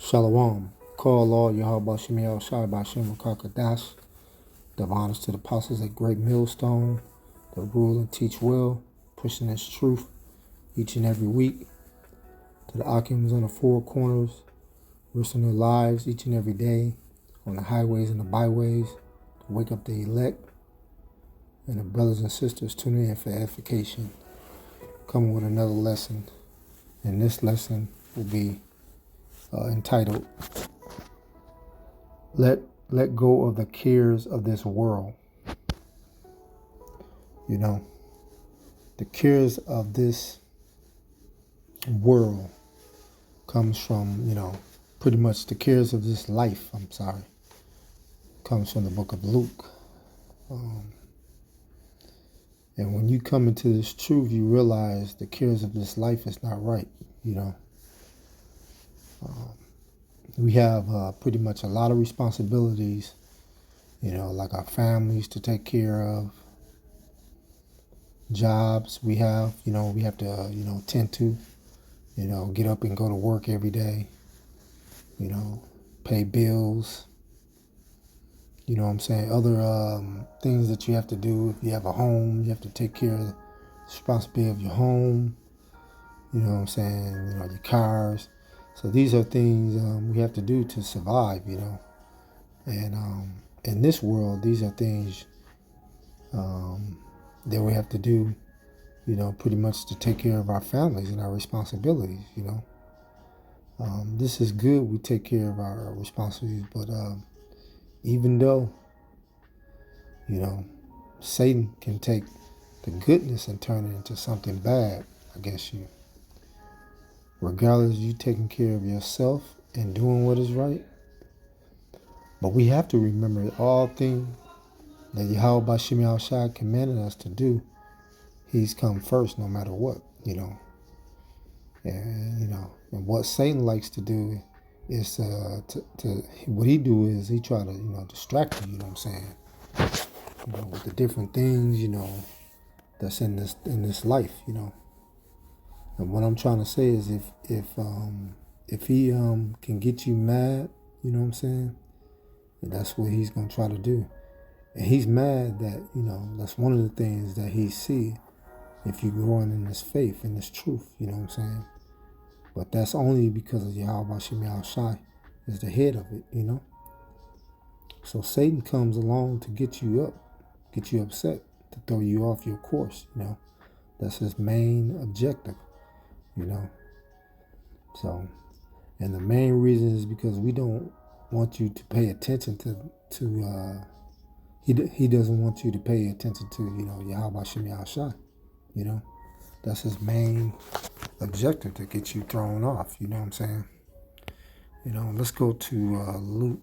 Shalom. Call Lord Yahweh Shemiel Shai Bashim Kakadash. Give honors to the apostles at Great Millstone that rule and teach well, pushing this truth each and every week. To the Akims on the four corners, risking their lives each and every day on the highways and the byways to wake up the elect. And the brothers and sisters tuning in for edification. Coming with another lesson. And this lesson will be entitled Let Go of the Cares of This World. You know, the cares of this world comes from, pretty much the cares of this life, comes from the book of Luke. And when you come into this truth, you realize the cares of this life is not right, We have pretty much a lot of responsibilities, like our families to take care of, jobs we have to, tend to, get up and go to work every day, pay bills, other things that you have to do. If you have a home, you have to take care of the responsibility of your home, your cars. So these are things we have to do to survive, and in this world, these are things that we have to do, pretty much to take care of our families and our responsibilities, This is good, we take care of our responsibilities, but even though, Satan can take the goodness and turn it into something bad against you. Regardless of you taking care of yourself and doing what is right. But we have to remember that all things that Yahweh Bashim Al Shai commanded us to do, he's come first no matter what, And, and what Satan likes to do is what he do is he try to, distract you, with the different things, that's in this life, And what I'm trying to say is if he can get you mad, and that's what he's gonna try to do. And he's mad that, that's one of the things that he see if you're growing in this faith, in this truth, But that's only because of Yahweh Shemiel Shai is the head of it, So Satan comes along to get you up, get you upset, to throw you off your course, That's his main objective, So, and the main reason is because we don't want you to pay attention to he doesn't want you to pay attention to, Yahweh Shemiel Shai, That's his main objective, to get you thrown off, Let's go to Luke.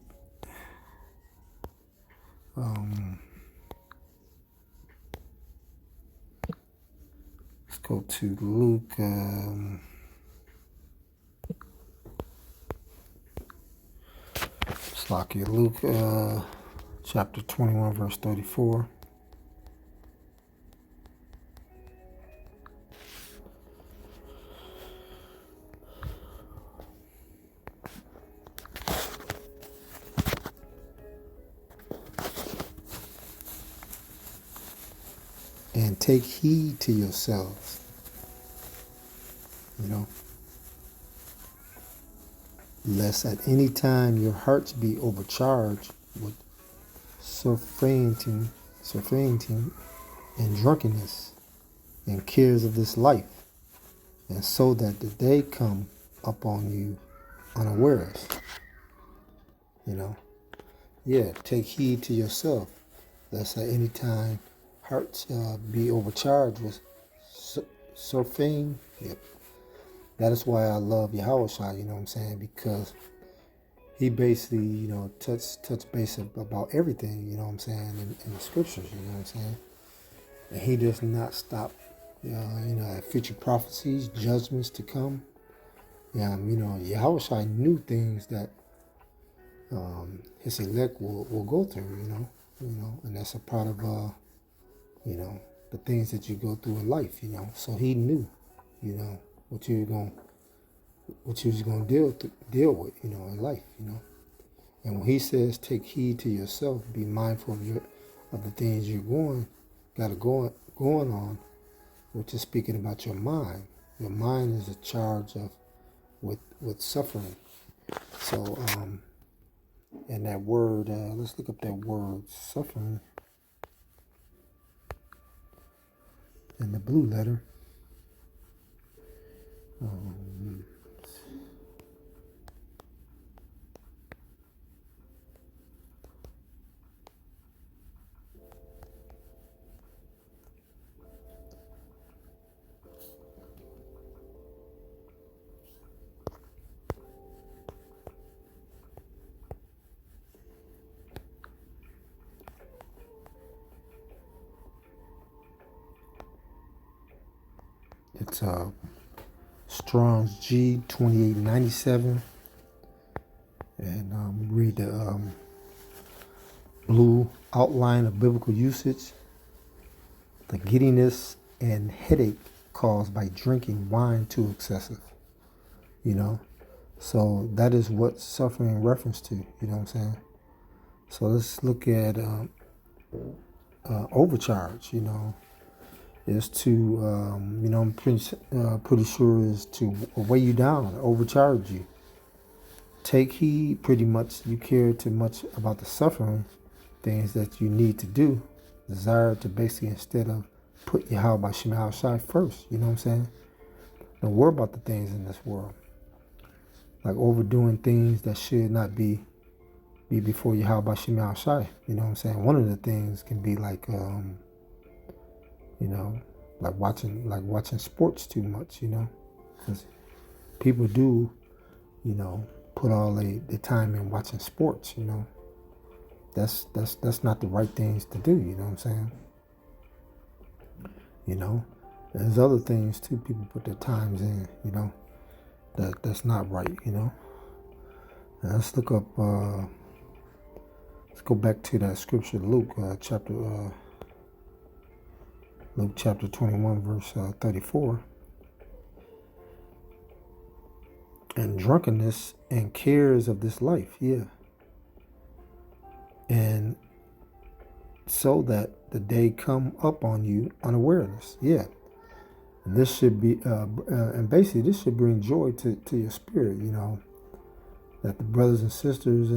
Let's go to Luke. Luke chapter 21, verse 34. And take heed to yourselves, lest at any time your hearts be overcharged with surfeiting and drunkenness and cares of this life, and so that the day come upon you unawares. Take heed to yourself, lest at any time hearts be overcharged with surfing. Yep. That is why I love Yahweh Shai, because he basically, touch base about everything, in the scriptures, And he does not stop, at future prophecies, judgments to come. Yahweh Shai knew things that his elect will go through, and that's a part of, the things that you go through in life, So he knew, what you were going what you was going to deal with, in life, And when he says, take heed to yourself, be mindful of the things you're going on, which is speaking about your mind. Your mind is a charge of with suffering. So, and that word, let's look up that word, suffering, in the blue letter. It's Strong's G 2897, and read the blue outline of biblical usage. The giddiness and headache caused by drinking wine too excessive. So that is what suffering in reference to. You know what I'm saying? So let's look at overcharge. Is to I'm pretty sure is to weigh you down, overcharge you. Take heed, pretty much. You care too much about the suffering things that you need to do. Desire to basically, instead of put Yahweh Bashim outside first. You know what I'm saying? Don't worry about the things in this world, like overdoing things that should not be before Yahweh Bashim outside. You know what I'm saying? One of the things can be like like watching sports too much, because people do, put all the time in watching sports, That's not the right things to do, you know what I'm saying? There's other things too people put their times in, that's not right, Now let's look up, let's go back to that scripture, Luke chapter 21, verse 34. And drunkenness and cares of this life, yeah. And so that the day come up on you unawareness, yeah. And this should be, and basically this should bring joy to your spirit, that the brothers and sisters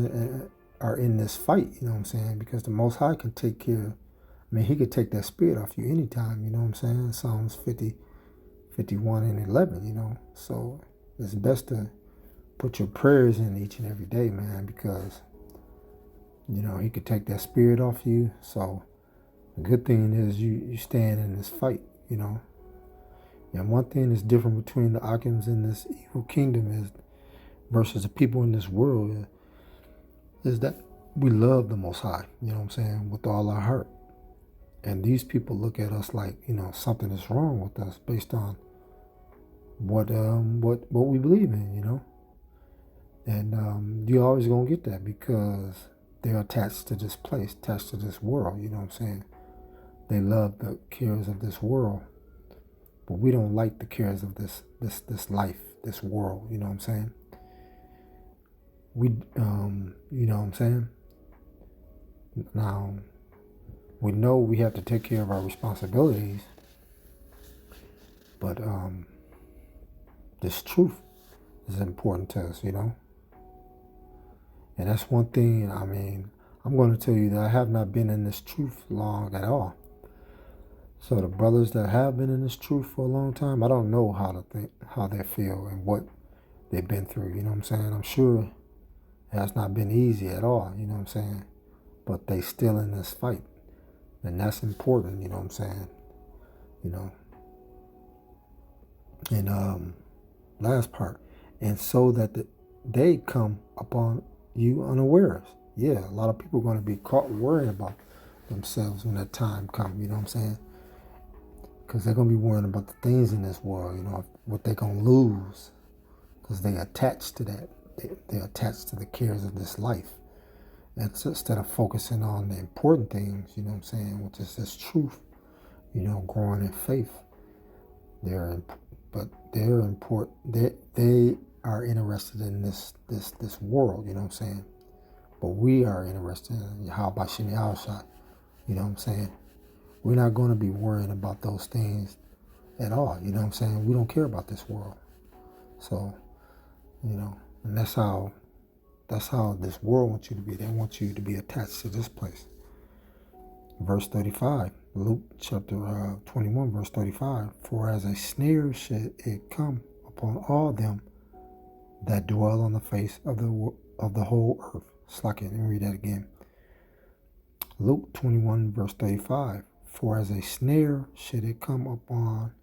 are in this fight, you know what I'm saying? Because the Most High can take care. He could take that spirit off you anytime, you know what I'm saying? Psalms 50, 51, and 11, So it's best to put your prayers in each and every day, man, because, he could take that spirit off you. So the good thing is you stand in this fight, And one thing that's different between the Akims in this evil kingdom is versus the people in this world is that we love the Most High, you know what I'm saying, with all our heart. And these people look at us like, something is wrong with us based on what we believe in, And you're always gonna get that because they're attached to this place, attached to this world, you know what I'm saying? They love the cares of this world, but we don't like the cares of this life, this world, you know what I'm saying? We, you know what I'm saying? Now, we know we have to take care of our responsibilities, but this truth is important to us, And that's one thing, I'm going to tell you that I have not been in this truth long at all. So the brothers that have been in this truth for a long time, I don't know how they feel and what they've been through, you know what I'm saying? I'm sure it has not been easy at all, you know what I'm saying? But they still in this fight. And that's important, you know what I'm saying? And last part. And so that they come upon you unawares. Yeah, a lot of people are going to be caught worrying about themselves when that time comes, you know what I'm saying? Because they're going to be worrying about the things in this world, what they're going to lose. Because they attach to that. They're attached to the cares of this life. And so instead of focusing on the important things, you know what I'm saying, which is this truth, growing in faith, they're important. They are interested in this world, you know what I'm saying? But we are interested in how about Shimi Shai, you know what I'm saying? We're not going to be worrying about those things at all, you know what I'm saying? We don't care about this world. So, you know, and that's how this world wants you to be. They want you to be attached to this place. Verse 35, Luke chapter 21, verse 35. For as a snare should it come upon all them that dwell on the face of the whole earth. Slack it and read that again. Luke 21, verse 35. For as a snare should it come upon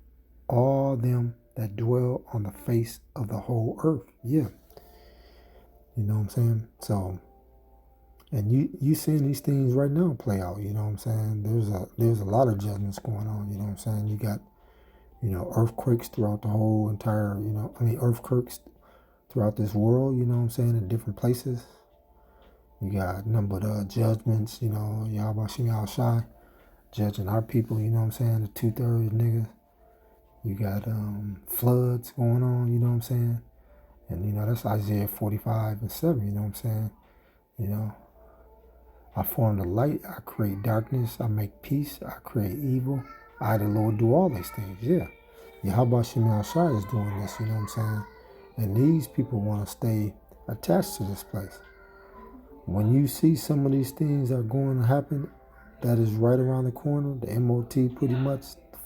all them that dwell on the face of the whole earth. Yeah. You know what I'm saying? So, and you seeing these things right now play out, you know what I'm saying? There's a lot of judgments going on, you know what I'm saying? You got, you know, earthquakes throughout the whole entire, earthquakes throughout this world, you know what I'm saying, in different places. You got numbered judgments, you know, Yahweh Shimi Shai, judging our people, you know what I'm saying, the 2/3 niggas. You got floods going on, you know what I'm saying? And, you know, that's Isaiah 45:7, you know what I'm saying? You know, I form the light, I create darkness, I make peace, I create evil. I, the Lord, do all these things, yeah. Yahweh Shemi Shai is doing this, you know what I'm saying? And these people want to stay attached to this place. When you see some of these things that are going to happen, that is right around the corner, the MOT pretty much,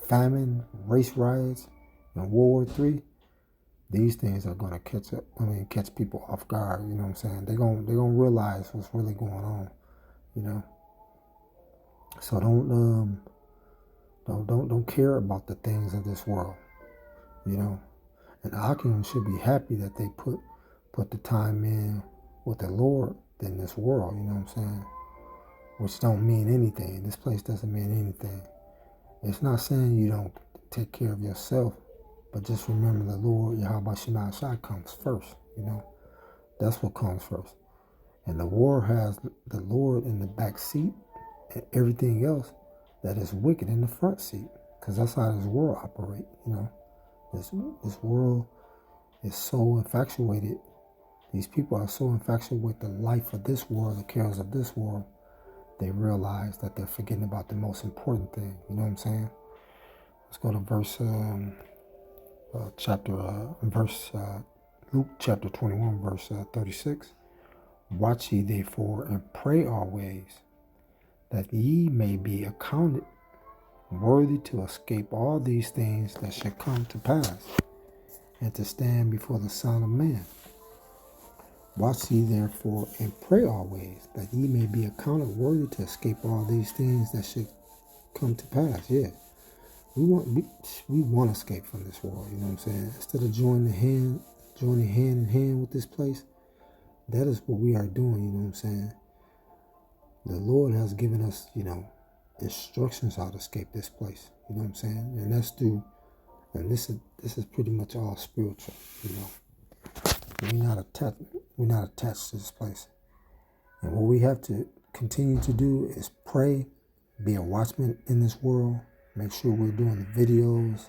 famine, race riots, and World War III, these things are going to catch people off guard, you know what I'm saying? They're going to realize what's really going on, you know? So don't care about the things of this world, you know? And Akim should be happy that they put the time in with the Lord in this world, you know what I'm saying? Which don't mean anything. This place doesn't mean anything. It's not saying you don't take care of yourself, but just remember the Lord, Yahweh Shema Shai, comes first, you know? That's what comes first. And the war has the Lord in the back seat and everything else that is wicked in the front seat, because that's how this world operates, you know? This world is so infatuated. These people are so infatuated with the life of this world, the cares of this world, they realize that they're forgetting about the most important thing. You know what I'm saying? Let's go to Luke chapter 21, verse 36. Watch ye therefore and pray always, that ye may be accounted worthy to escape all these things that shall come to pass, and to stand before the Son of Man. Watch ye therefore and pray always, that ye may be accounted worthy to escape all these things that should come to pass. Yeah, we want to escape from this world. You know what I'm saying? Instead of joining hand in hand with this place, that is what we are doing. You know what I'm saying? The Lord has given us, you know, instructions how to escape this place. You know what I'm saying? And that's through, and this is pretty much all spiritual. You know, we're not attached to this place. And what we have to continue to do is pray, be a watchman in this world, make sure we're doing the videos,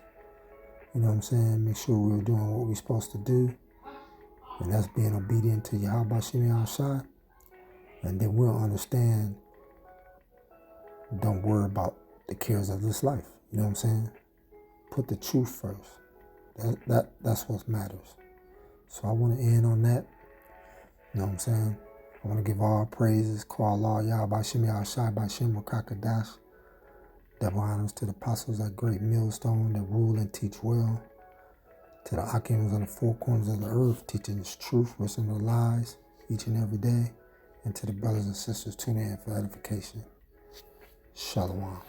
you know what I'm saying? Make sure we're doing what we're supposed to do. And that's being obedient to Yahweh Shemi Shai. And then we'll understand, don't worry about the cares of this life. You know what I'm saying? Put the truth first. That's what matters. So I want to end on that. You know what I'm saying? I want to give all praises, call Allah, Yahweh Shemi Shai, Bashem Rakakadash. Double honors to the apostles at Great Millstone that rule and teach well. To the Akims on the four corners of the earth, teaching this truth, listening to lies each and every day. And to the brothers and sisters tuning in for edification. Shalom.